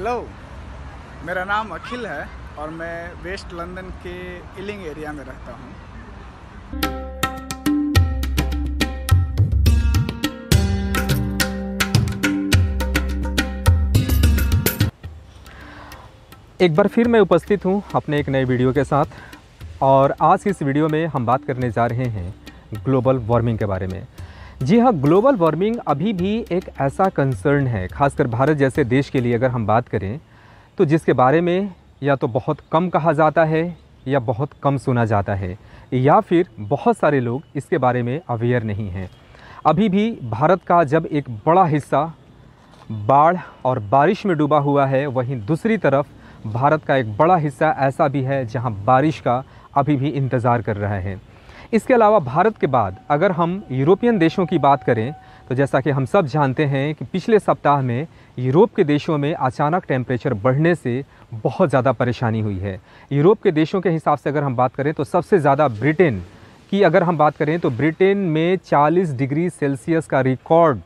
Hello, मेरा नाम अखिल है और मैं वेस्ट लंदन के इलिंग एरिया में रहता हूँ। एक बार फिर मैं उपस्थित हूँ अपने एक नए वीडियो के साथ। और आज की इस वीडियो में हम बात करने जा रहे हैं ग्लोबल वार्मिंग के बारे में। जी हाँ, ग्लोबल वार्मिंग अभी भी एक ऐसा कंसर्न है, खासकर भारत जैसे देश के लिए अगर हम बात करें तो जिसके बारे में या तो बहुत कम कहा जाता है या बहुत कम सुना जाता है, या फिर बहुत सारे लोग इसके बारे में अवेयर नहीं हैं। अभी भी भारत का जब एक बड़ा हिस्सा बाढ़ और बारिश में डूबा हुआ है, वहीं दूसरी तरफ भारत का एक बड़ा हिस्सा ऐसा भी है जहां बारिश का अभी भी इंतज़ार कर रहा है। इसके अलावा भारत के बाद अगर हम यूरोपियन देशों की बात करें तो जैसा कि हम सब जानते हैं कि पिछले सप्ताह में यूरोप के देशों में अचानक टेम्परेचर बढ़ने से बहुत ज़्यादा परेशानी हुई है। यूरोप के देशों के हिसाब से अगर हम बात करें तो सबसे ज़्यादा ब्रिटेन की अगर हम बात करें तो ब्रिटेन में 40 डिग्री सेल्सियस का रिकॉर्ड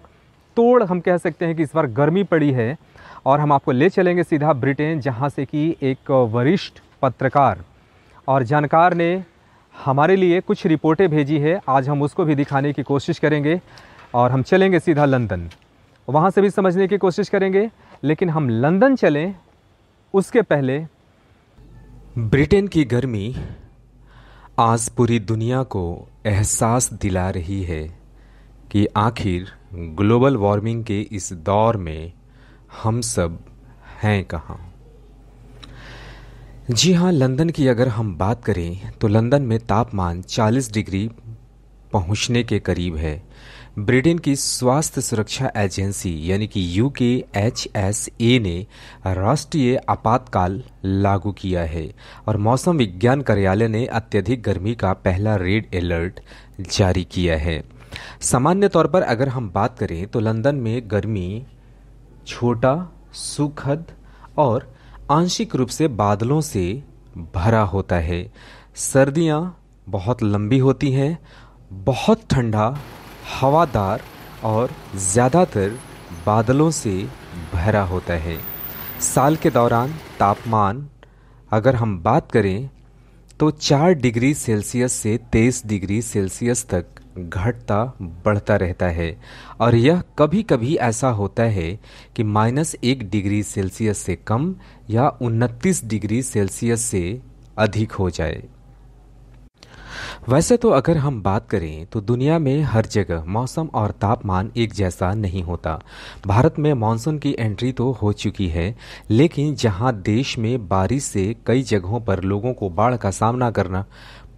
तोड़ हम कह सकते हैं कि इस बार गर्मी पड़ी है। और हम आपको ले चलेंगे सीधा ब्रिटेन, जहां से कि एक वरिष्ठ पत्रकार और जानकार ने हमारे लिए कुछ रिपोर्टें भेजी है। आज हम उसको भी दिखाने की कोशिश करेंगे और हम चलेंगे सीधा लंदन, वहां से भी समझने की कोशिश करेंगे। लेकिन हम लंदन चलें उसके पहले ब्रिटेन की गर्मी आज पूरी दुनिया को एहसास दिला रही है कि आखिर ग्लोबल वार्मिंग के इस दौर में हम सब हैं कहाँ। जी हाँ, लंदन की अगर हम बात करें तो लंदन में तापमान 40 डिग्री पहुंचने के करीब है। ब्रिटेन की स्वास्थ्य सुरक्षा एजेंसी यानी कि UKHSA ने राष्ट्रीय आपातकाल लागू किया है और मौसम विज्ञान कार्यालय ने अत्यधिक गर्मी का पहला रेड अलर्ट जारी किया है। सामान्य तौर पर अगर हम बात करें तो लंदन में गर्मी छोटा, सुखद और आंशिक रूप से बादलों से भरा होता है। सर्दियां बहुत लंबी होती हैं, बहुत ठंडा, हवादार और ज़्यादातर बादलों से भरा होता है। साल के दौरान तापमान अगर हम बात करें तो 4 डिग्री सेल्सियस से 23 डिग्री सेल्सियस तक घटता बढ़ता रहता है और यह कभी कभी ऐसा होता है कि -1 डिग्री सेल्सियस से कम या 29 डिग्री सेल्सियस से अधिक हो जाए। वैसे तो अगर हम बात करें तो दुनिया में हर जगह मौसम और तापमान एक जैसा नहीं होता। भारत में मानसून की एंट्री तो हो चुकी है, लेकिन जहां देश में बारिश से कई जगहों पर लोगों को बाढ़ का सामना करना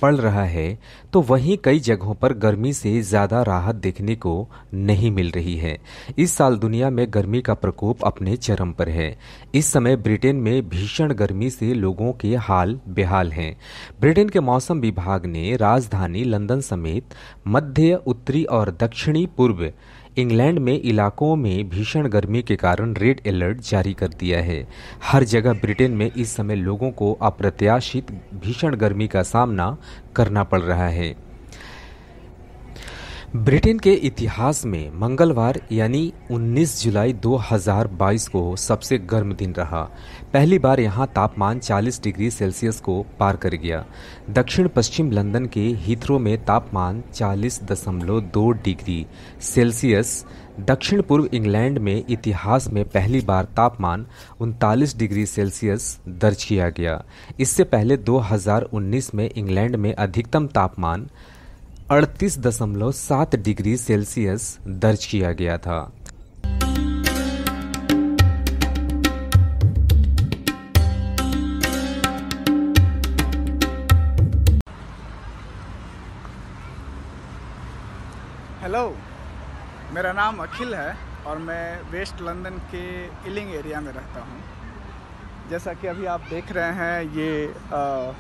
पड़ रहा है, तो वहीं कई जगहों पर गर्मी से ज़्यादा राहत देखने को नहीं मिल रही है। इस साल दुनिया में गर्मी का प्रकोप अपने चरम पर है। इस समय ब्रिटेन में भीषण गर्मी से लोगों के हाल बेहाल हैं। ब्रिटेन के मौसम विभाग ने राजधानी लंदन समेत मध्य, उत्तरी और दक्षिणी पूर्व इंग्लैंड में इलाकों में भीषण गर्मी के कारण रेड अलर्ट जारी कर दिया है। हर जगह ब्रिटेन में इस समय लोगों को अप्रत्याशित भीषण गर्मी का सामना करना पड़ रहा है। ब्रिटेन के इतिहास में मंगलवार यानी 19 जुलाई 2022 को सबसे गर्म दिन रहा। पहली बार यहां तापमान 40 डिग्री सेल्सियस को पार कर गया। दक्षिण पश्चिम लंदन के हीथ्रो में तापमान 40.2 डिग्री सेल्सियस, दक्षिण पूर्व इंग्लैंड में इतिहास में पहली बार तापमान 39 डिग्री सेल्सियस दर्ज किया गया। इससे पहले 2019 में इंग्लैंड में अधिकतम तापमान 38.7 डिग्री सेल्सियस दर्ज किया गया था। हेलो, मेरा नाम अखिल है और मैं वेस्ट लंदन के इलिंग एरिया में रहता हूँ। जैसा कि अभी आप देख रहे हैं, ये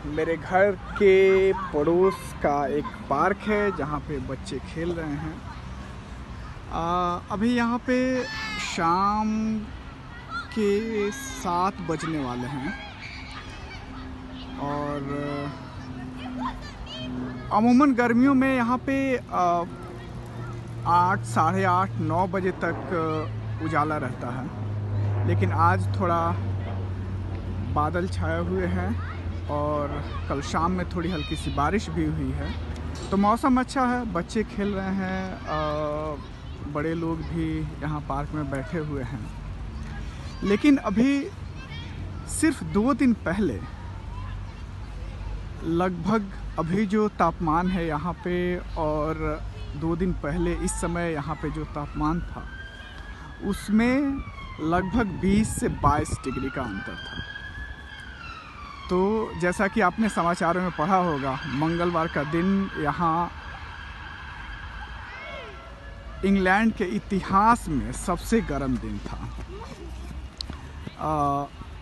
मेरे घर के पड़ोस का एक पार्क है जहाँ पे बच्चे खेल रहे हैं। अभी यहाँ पे शाम के 7 बजने वाले हैं और अमूमन गर्मियों में यहाँ पे 8, साढ़े 8, 9 बजे तक उजाला रहता है। लेकिन आज थोड़ा बादल छाए हुए हैं और कल शाम में थोड़ी हल्की सी बारिश भी हुई है, तो मौसम अच्छा है। बच्चे खेल रहे हैं, बड़े लोग भी यहाँ पार्क में बैठे हुए हैं। लेकिन अभी सिर्फ 2 दिन पहले लगभग अभी जो तापमान है यहाँ पे और 2 दिन पहले इस समय यहाँ पे जो तापमान था उसमें लगभग 20 से 22 डिग्री का अंतर था। तो जैसा कि आपने समाचारों में पढ़ा होगा, मंगलवार का दिन यहाँ इंग्लैंड के इतिहास में सबसे गर्म दिन था।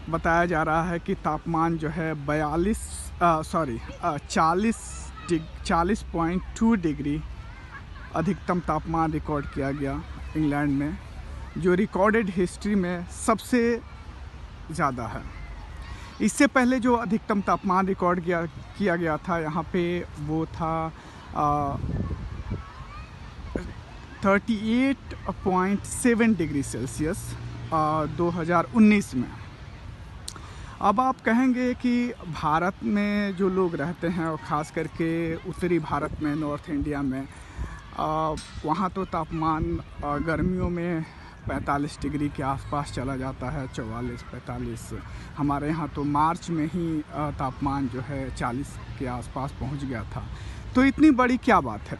बताया जा रहा है कि तापमान जो है 40.2 डिग्री अधिकतम तापमान रिकॉर्ड किया गया इंग्लैंड में, जो रिकॉर्डेड हिस्ट्री में सबसे ज़्यादा है। इससे पहले जो अधिकतम तापमान रिकॉर्ड किया गया था यहाँ पे वो था 38.7 डिग्री सेल्सियस 2019 में। अब आप कहेंगे कि भारत में जो लोग रहते हैं और ख़ास करके उत्तरी भारत में, नॉर्थ इंडिया में, वहाँ तो तापमान गर्मियों में 45 डिग्री के आसपास चला जाता है, 44-45। हमारे यहाँ तो मार्च में ही तापमान जो है 40 के आसपास पहुँच गया था। तो इतनी बड़ी क्या बात है?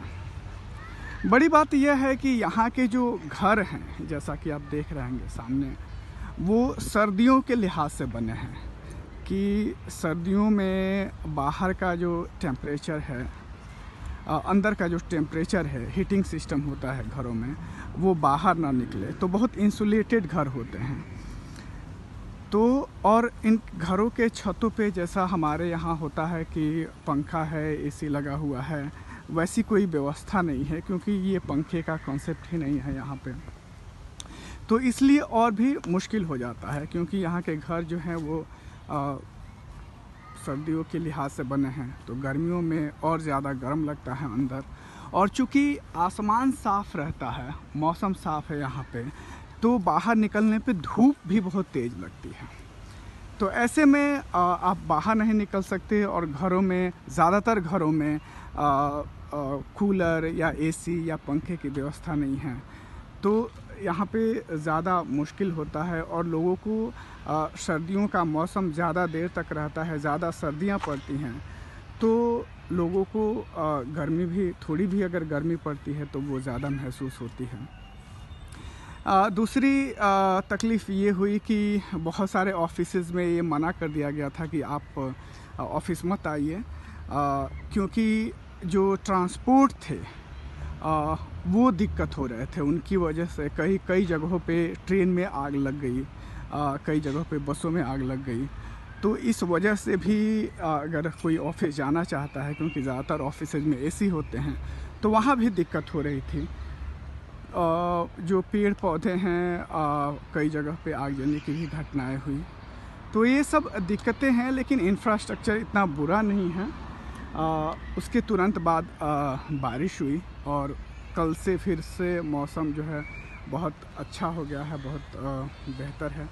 बड़ी बात यह है कि यहाँ के जो घर हैं, जैसा कि आप देख रहे हैं सामने, वो सर्दियों के लिहाज से बने हैं कि सर्दियों में बाहर का जो टेम्परेचर है, अंदर का जो टेम्परेचर है, हीटिंग सिस्टम होता है घरों में, वो बाहर ना निकले। तो बहुत इंसुलेटेड घर होते हैं। तो और इन घरों के छतों पे जैसा हमारे यहाँ होता है कि पंखा है, एसी लगा हुआ है, वैसी कोई व्यवस्था नहीं है, क्योंकि ये पंखे का कॉन्सेप्ट ही नहीं है यहाँ पे। तो इसलिए और भी मुश्किल हो जाता है, क्योंकि यहाँ के घर जो हैं वो सर्दियों के लिहाज से बने हैं, तो गर्मियों में और ज़्यादा गर्म लगता है अंदर। और चूँकि आसमान साफ़ रहता है, मौसम साफ़ है यहाँ पे, तो बाहर निकलने पे धूप भी बहुत तेज़ लगती है। तो ऐसे में आप बाहर नहीं निकल सकते और घरों में, ज़्यादातर घरों में कूलर या एसी या पंखे की व्यवस्था नहीं है। तो यहाँ पे ज़्यादा मुश्किल होता है और लोगों को सर्दियों का मौसम ज़्यादा देर तक रहता है, ज़्यादा सर्दियाँ पड़ती हैं, तो लोगों को गर्मी भी, थोड़ी भी अगर गर्मी पड़ती है तो वो ज़्यादा महसूस होती है। दूसरी तकलीफ़ ये हुई कि बहुत सारे ऑफिसेज़ में ये मना कर दिया गया था कि आप ऑफिस मत आइए, क्योंकि जो ट्रांसपोर्ट थे वो दिक्कत हो रहे थे। उनकी वजह से कई जगहों पे ट्रेन में आग लग गई, कई जगहों पे बसों में आग लग गई। तो इस वजह से भी अगर कोई ऑफिस जाना चाहता है, क्योंकि ज़्यादातर ऑफिस में एसी होते हैं, तो वहाँ भी दिक्कत हो रही थी। जो पेड़ पौधे हैं, कई जगह पे आग जलने की भी घटनाएं हुई। तो ये सब दिक्कतें हैं, लेकिन इंफ्रास्ट्रक्चर इतना बुरा नहीं है। उसके तुरंत बाद बारिश हुई और कल से फिर से मौसम जो है बहुत अच्छा हो गया है, बहुत बेहतर है।